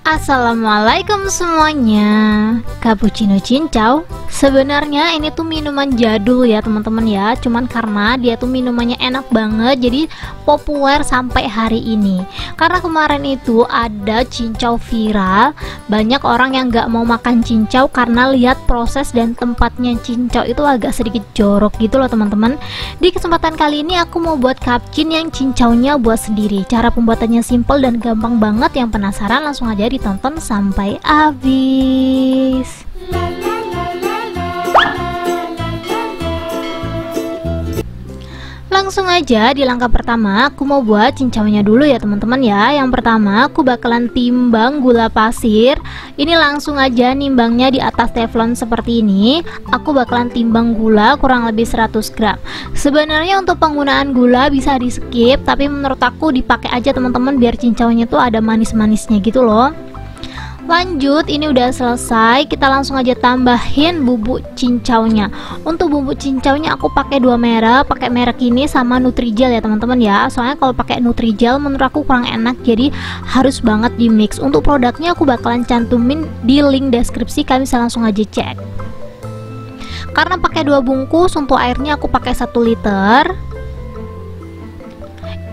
Assalamualaikum semuanya. Cappuccino cincau sebenarnya ini tuh minuman jadul ya teman-teman ya. Cuman karena dia tuh minumannya enak banget, jadi populer sampai hari ini. Karena kemarin itu ada cincau viral, banyak orang yang gak mau makan cincau karena lihat proses dan tempatnya cincau itu agak sedikit jorok gitu loh teman-teman. Di kesempatan kali ini aku mau buat cappuccino yang cincaunya buat sendiri. Cara pembuatannya simple dan gampang banget. Yang penasaran langsung aja ditonton sampai habis. Langsung aja di langkah pertama aku mau buat cincaunya dulu ya teman-teman ya. Yang pertama aku bakalan timbang gula pasir. Ini langsung aja nimbangnya di atas teflon seperti ini. Aku bakalan timbang gula kurang lebih 100 gram. Sebenarnya untuk penggunaan gula bisa di skip, tapi menurut aku dipakai aja teman-teman biar cincaunya tuh ada manis-manisnya gitu loh. Lanjut, ini udah selesai, kita langsung aja tambahin bubuk cincaunya. Untuk bubuk cincaunya aku pakai dua merek, pakai merek ini sama Nutrijel ya teman-teman ya. Soalnya kalau pakai Nutrijel menurut aku kurang enak, jadi harus banget di mix. Untuk produknya aku bakalan cantumin di link deskripsi, kalian bisa langsung aja cek. Karena pakai dua bungkus, untuk airnya aku pakai 1 liter.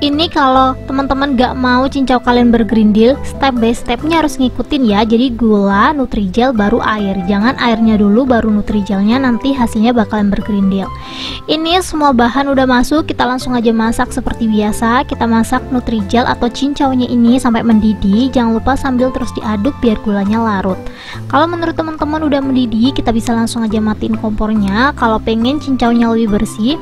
Ini kalau teman-teman gak mau cincau kalian bergerindil, step by stepnya harus ngikutin ya. Jadi gula, Nutrijel, baru air. Jangan airnya dulu baru Nutrijelnya, nanti hasilnya bakalan bergerindil. Ini semua bahan udah masuk, kita langsung aja masak seperti biasa. Kita masak Nutrijel atau cincaunya ini sampai mendidih. Jangan lupa sambil terus diaduk biar gulanya larut. Kalau menurut teman-teman udah mendidih, kita bisa langsung aja matiin kompornya. Kalau pengen cincaunya lebih bersih,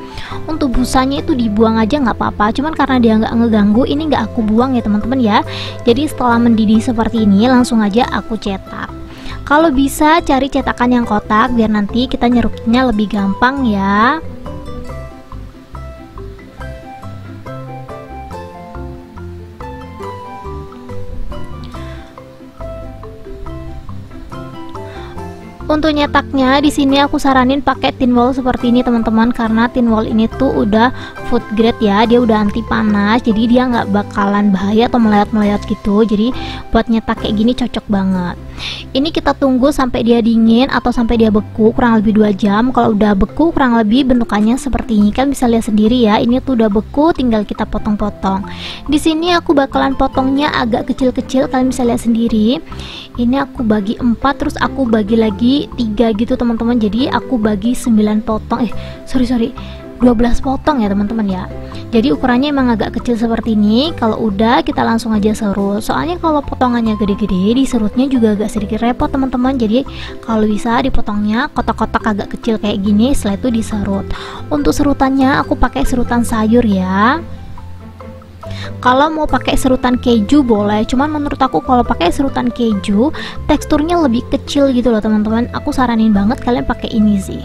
untuk busanya itu dibuang aja nggak apa-apa. Cuman karena dia nggak ngeganggu, ini nggak aku buang ya teman-teman ya. Jadi setelah mendidih seperti ini langsung aja aku cetak. Kalau bisa cari cetakan yang kotak biar nanti kita nyerupnya lebih gampang ya. Untuk nyetaknya di sini aku saranin pakai tin wall seperti ini teman-teman, karena tin wall ini tuh udah food grade ya, dia udah anti panas, jadi dia nggak bakalan bahaya atau melayat-melayat gitu. Jadi buat nyetak kayak gini cocok banget. Ini kita tunggu sampai dia dingin atau sampai dia beku kurang lebih 2 jam. Kalau udah beku kurang lebih bentukannya seperti ini, kan bisa lihat sendiri ya. Ini tuh udah beku, tinggal kita potong-potong. Di sini aku bakalan potongnya agak kecil-kecil, kalian bisa lihat sendiri. Ini aku bagi 4, terus aku bagi lagi 3 gitu teman-teman. Jadi aku bagi 9 potong, sorry 12 potong ya teman-teman ya. Jadi ukurannya emang agak kecil seperti ini. Kalau udah kita langsung aja serut. Soalnya kalau potongannya gede-gede, diserutnya juga agak sedikit repot teman-teman. Jadi kalau bisa dipotongnya kotak-kotak agak kecil kayak gini, setelah itu diserut. Untuk serutannya aku pakai serutan sayur ya. Kalau mau pakai serutan keju boleh, cuman menurut aku kalau pakai serutan keju teksturnya lebih kecil gitu loh teman-teman. Aku saranin banget kalian pakai ini sih.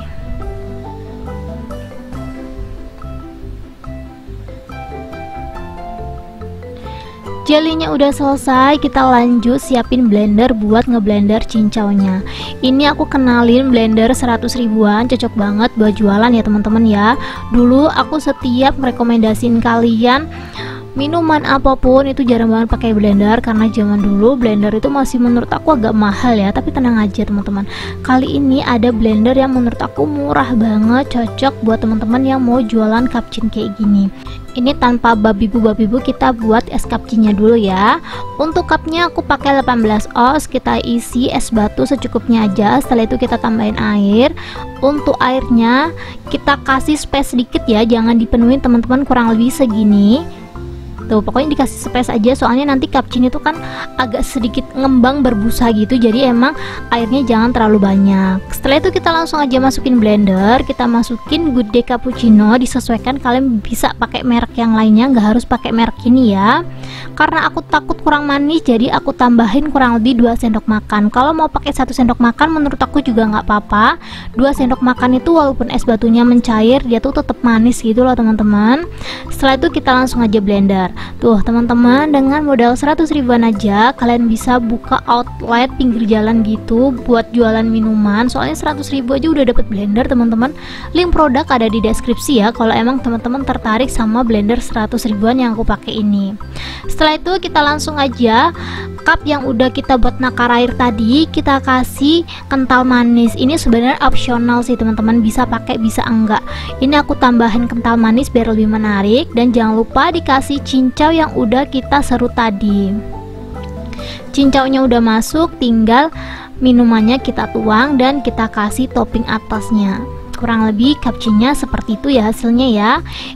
Jelinya udah selesai, kita lanjut siapin blender buat ngeblender cincaunya. Ini aku kenalin blender 100 ribuan, cocok banget buat jualan ya teman-teman ya. Dulu aku setiap merekomendasiin kalian minuman apapun itu jarang banget pakai blender, karena zaman dulu blender itu masih menurut aku agak mahal ya. Tapi tenang aja teman-teman, kali ini ada blender yang menurut aku murah banget, cocok buat teman-teman yang mau jualan cappuccino kayak gini. Ini tanpa babi-bu kita buat es cappuccino dulu ya. Untuk cupnya aku pakai 18 oz, kita isi es batu secukupnya aja. Setelah itu kita tambahin air. Untuk airnya kita kasih space sedikit ya, jangan dipenuhin teman-teman, kurang lebih segini. Tuh, pokoknya dikasih space aja, soalnya nanti cappuccino itu kan agak sedikit ngembang berbusa gitu, jadi emang airnya jangan terlalu banyak. Setelah itu kita langsung aja masukin blender, kita masukin Good Day Cappuccino, disesuaikan kalian bisa pakai merek yang lainnya, nggak harus pakai merek ini ya. Karena aku takut kurang manis, jadi aku tambahin kurang lebih 2 sendok makan. Kalau mau pakai 1 sendok makan menurut aku juga nggak apa-apa. 2 sendok makan itu walaupun es batunya mencair, dia tuh tetap manis gitu loh teman-teman. Setelah itu kita langsung aja blender. Tuh teman-teman, dengan modal 100 ribuan aja kalian bisa buka outlet pinggir jalan gitu buat jualan minuman. Soalnya 100 ribu aja udah dapet blender teman-teman. Link produk ada di deskripsi ya kalau emang teman-teman tertarik sama blender 100 ribuan yang aku pakai ini. Setelah itu kita langsung aja cup yang udah kita buat nakar air tadi kita kasih kental manis. Ini sebenarnya opsional sih teman-teman, bisa pakai bisa enggak. Ini aku tambahin kental manis biar lebih menarik, dan jangan lupa dikasih cincau yang udah kita serut tadi. Cincaunya udah masuk, tinggal minumannya kita tuang dan kita kasih topping atasnya. Kurang lebih cappuccino seperti itu ya hasilnya ya.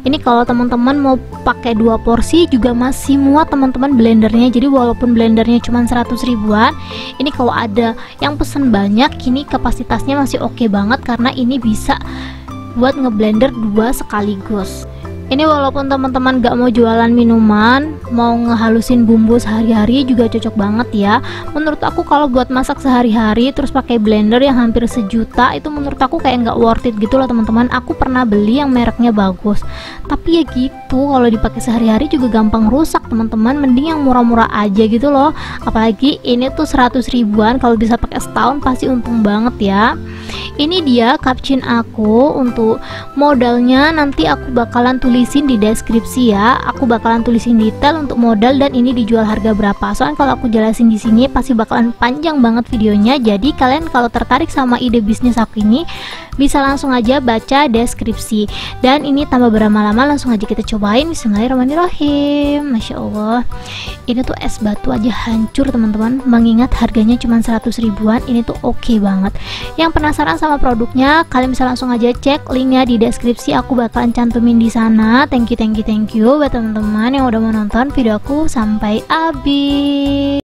Ini kalau teman-teman mau pakai 2 porsi juga masih muat teman-teman blendernya. Jadi walaupun blendernya cuma 100 ribuan, ini kalau ada yang pesen banyak, ini kapasitasnya masih oke banget karena ini bisa buat ngeblender 2 sekaligus. Ini walaupun teman-teman gak mau jualan minuman, mau ngehalusin bumbu sehari-hari juga cocok banget ya. Menurut aku kalau buat masak sehari-hari terus pakai blender yang hampir sejuta, itu menurut aku kayak nggak worth it gitu loh teman-teman. Aku pernah beli yang mereknya bagus, tapi ya gitu, kalau dipakai sehari-hari juga gampang rusak teman-teman. Mending yang murah-murah aja gitu loh. Apalagi ini tuh 100 ribuan, kalau bisa pakai setahun pasti untung banget ya. Ini dia cappuccino aku. Untuk modalnya nanti aku bakalan tulisin di deskripsi ya. Aku bakalan tulisin detail untuk modal dan ini dijual harga berapa. Soalnya kalau aku jelasin di sini pasti bakalan panjang banget videonya. Jadi kalian kalau tertarik sama ide bisnis aku ini bisa langsung aja baca deskripsi. Dan ini tambah berlama-lama, langsung aja kita cobain. Bismillahirrahmanirrahim. Masya Allah, ini tuh es batu aja hancur teman-teman. Mengingat harganya cuma 100 ribuan, ini tuh oke banget. Yang penasaran sama produknya, kalian bisa langsung aja cek linknya di deskripsi. Aku bakalan cantumin di sana. Thank you buat teman-teman yang udah menonton video aku sampai habis.